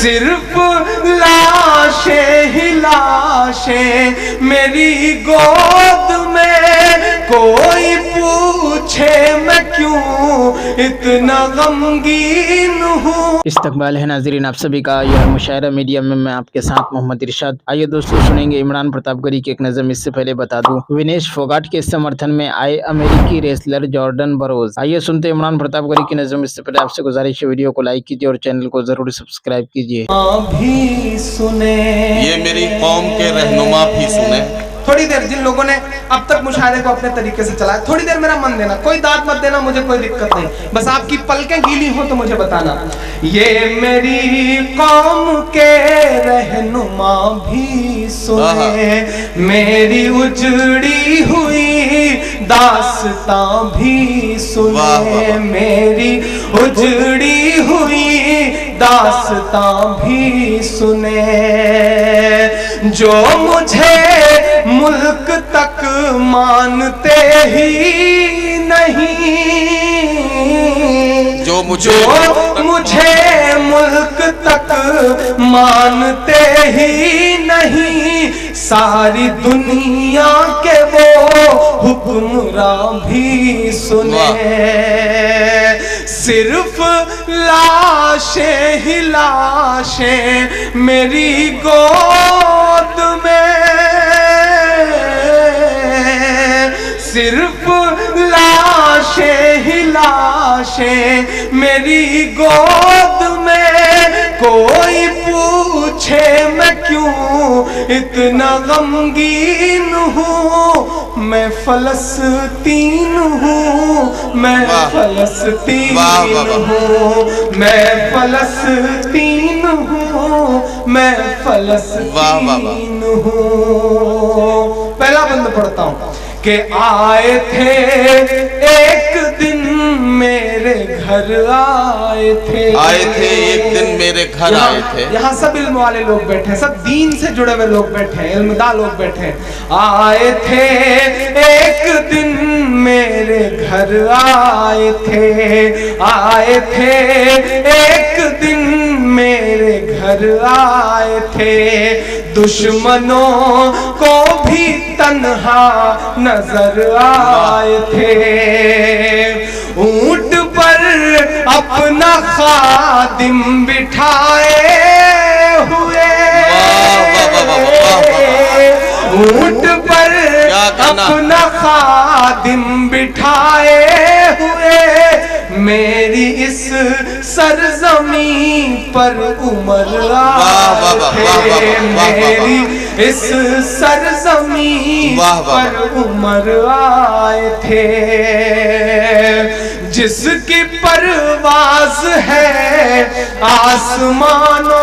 صرف لاشیں ہی لاشیں میری گود میں، کوئی پوچھے میں کیوں اتنا غمگین ہوں۔ استقبال ہے ناظرین آپ سبھی کا، یہ مشاعرہ میڈیا میں آپ کے ساتھ محمد ارشاد۔ آئیے دوستو سنیں گے عمران پرتاپ گری کی ایک نظم۔ اس سے پہلے بتا دوں ونیش فوگاٹ کے سمرتھن میں آئے امریکی ریسلر جارڈن بروز۔ آئیے سنتے عمران پرتاپ گری کی نظم۔ اس سے پہلے آپ سے گزارش ہے ویڈیو کو لائک کیجیے اور چینل کو ضرور سبسکرائب کیجیے۔ بھی سنے یہ میری قوم کے رہنما بھی سنیں۔ تھوڑی دیر جن لوگوں نے اب تک مشاہدے کو اپنے طریقے سے چلایا، تھوڑی دیر میرا من دینا، کوئی داد مت دینا، مجھے کوئی دقت نہیں، بس آپ کی پلکیں گیلی ہوں تو مجھے بتانا۔ یہ میری قوم کے رہنما بھی سنیں، میری اجڑی ہوئی داستان بھی سنیں، میری اجڑی ہوئی داستان بھی سنیں۔ جو مجھے ملک تک مانتے ہی نہیں، جو مجھے ملک تک مانتے ہی نہیں، ساری دنیا کے وہ حکمراں بھی سنیں۔ صرف لاشیں ہی لاشیں میری گود میں، صرف لاشیں ہی لاشیں میری گود میں، کوئی پوچھے میں کیوں اتنا غمگین ہوں، میں فلسطین ہوں، میں فلسطین ہوں، میں فلسطین ہوں، میں فلسطین ہوں۔ پہلا بند پڑھتا ہوں کہ آئے تھے ایک دن میرے گھر، آئے تھے ایک دن میرے گھر آئے تھے۔ یہاں سب علم والے لوگ بیٹھے ہیں، سب دین سے جڑے ہوئے لوگ بیٹھے ہیں، علمدار لوگ بیٹھے ہیں۔ آئے تھے ایک دن میرے گھر، آئے تھے، آئے تھے ایک دن میرے گھر، آئے تھے، دشمنوں کو بھی تنہا نظر آئے تھے، اونٹ پر اپنا خادم بٹھائے ہوئے، اونٹ پر اپنا خادم بٹھائے ہوئے، میری اس سرزمین پر عمر آئے تھے، میری اس سرزمین پر عمر آئے تھے، جس کی پرواز ہے آسمانوں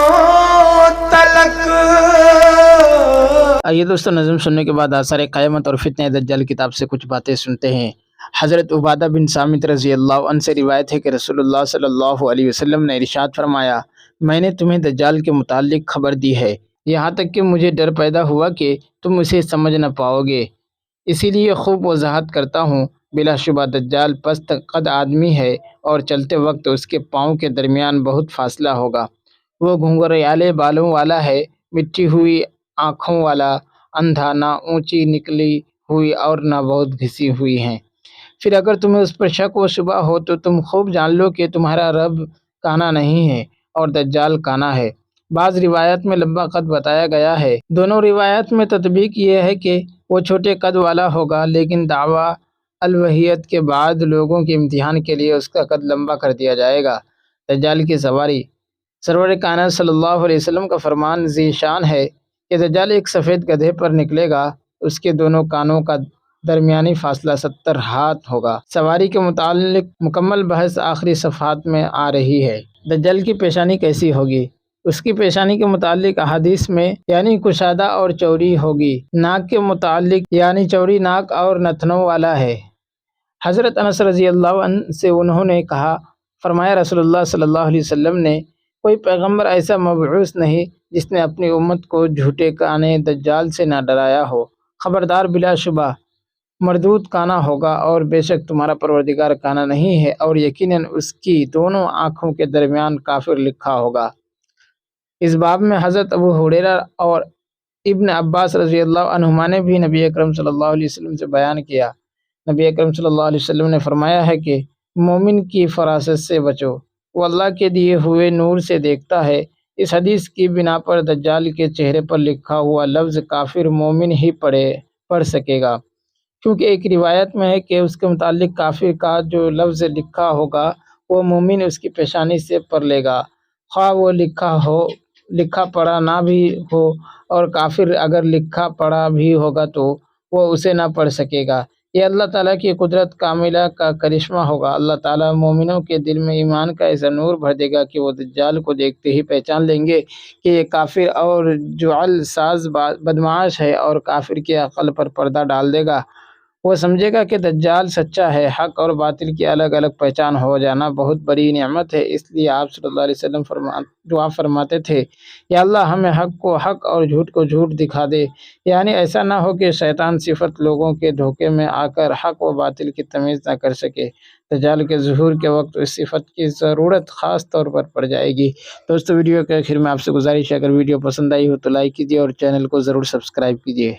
تلک۔ آئیے دوستو نظم سننے کے بعد آثار قیامت اور فتنہ دجال کتاب سے کچھ باتیں سنتے ہیں۔ حضرت عبادہ بن صامت رضی اللہ عنہ سے روایت ہے کہ رسول اللہ صلی اللہ علیہ وسلم نے ارشاد فرمایا، میں نے تمہیں دجال کے متعلق خبر دی ہے، یہاں تک کہ مجھے ڈر پیدا ہوا کہ تم اسے سمجھ نہ پاؤ گے، اسی لیے خوب وضاحت کرتا ہوں۔ بلا شبہ دجال پست قد آدمی ہے اور چلتے وقت اس کے پاؤں کے درمیان بہت فاصلہ ہوگا۔ وہ گھنگریالے بالوں والا ہے، مٹی ہوئی آنکھوں والا، اندھا، نہ اونچی نکلی ہوئی اور نہ بہت گھسی ہوئی ہیں۔ پھر اگر تمہیں اس پر شک و شبہ ہو تو تم خوب جان لو کہ تمہارا رب کانا نہیں ہے اور دجال کانا ہے۔ بعض روایات میں لمبا قد بتایا گیا ہے، دونوں روایات میں تطبیق یہ ہے کہ وہ چھوٹے قد والا ہوگا، لیکن دعویٰ الوہیت کے بعد لوگوں کے امتحان کے لیے اس کا قد لمبا کر دیا جائے گا۔ دجال کی سواری۔ سرور کائنات صلی اللہ علیہ وسلم کا فرمان ذی شان ہے کہ دجال ایک سفید گدھے پر نکلے گا، اس کے دونوں کانوں کا درمیانی فاصلہ 70 ہاتھ ہوگا۔ سواری کے متعلق مکمل بحث آخری صفحات میں آ رہی ہے۔ دجال کی پیشانی کیسی ہوگی؟ اس کی پیشانی کے متعلق احادیث میں یعنی کشادہ اور چوڑی ہوگی۔ ناک کے متعلق یعنی چوڑی ناک اور نتنوں والا ہے۔ حضرت انس رضی اللہ عنہ سے انہوں نے کہا، فرمایا رسول اللہ صلی اللہ علیہ وسلم نے، کوئی پیغمبر ایسا مبعوث نہیں جس نے اپنی امت کو جھوٹے کانے دجال سے نہ ڈرایا ہو۔ خبردار، بلا شبہ مردود کانا ہوگا، اور بے شک تمہارا پروردگار کانا نہیں ہے، اور یقیناً اس کی دونوں آنکھوں کے درمیان کافر لکھا ہوگا۔ اس باب میں حضرت ابو ہریرہ اور ابن عباس رضی اللہ عنہما نے بھی نبی اکرم صلی اللہ علیہ وسلم سے بیان کیا۔ نبی اکرم صلی اللہ علیہ وسلم نے فرمایا ہے کہ مومن کی فراست سے بچو، وہ اللہ کے دیے ہوئے نور سے دیکھتا ہے۔ اس حدیث کی بنا پر دجال کے چہرے پر لکھا ہوا لفظ کافر مومن ہی پڑھ سکے گا، کیونکہ ایک روایت میں ہے کہ اس کے متعلق کافر کا جو لفظ لکھا ہوگا وہ مومن اس کی پیشانی سے پڑھ لے گا، خواہ وہ لکھا پڑھا نہ بھی ہو، اور کافر اگر لکھا پڑھا بھی ہوگا تو وہ اسے نہ پڑھ سکے گا۔ یہ اللہ تعالیٰ کی قدرت کاملہ کا کرشمہ ہوگا۔ اللہ تعالیٰ مومنوں کے دل میں ایمان کا ایسا نور بھر دے گا کہ وہ دجال کو دیکھتے ہی پہچان لیں گے کہ یہ کافر اور جعل ساز بدمعاش ہے، اور کافر کی عقل پر پردہ ڈال دے گا۔ وہ سمجھے گا کہ دجال سچا ہے۔ حق اور باطل کی الگ الگ پہچان ہو جانا بہت بڑی نعمت ہے۔ اس لیے آپ صلی اللہ علیہ وسلم دعا فرماتے تھے، یا اللہ ہمیں حق کو حق اور جھوٹ کو جھوٹ دکھا دے، یعنی ایسا نہ ہو کہ شیطان صفت لوگوں کے دھوکے میں آ کر حق و باطل کی تمیز نہ کر سکے۔ دجال کے ظہور کے وقت اس صفت کی ضرورت خاص طور پر پڑ جائے گی۔ دوستو، ویڈیو کے آخر میں آپ سے گزارش ہے، اگر ویڈیو پسند آئی ہو تو لائک کیجیے اور چینل کو ضرور سبسکرائب کیجیے۔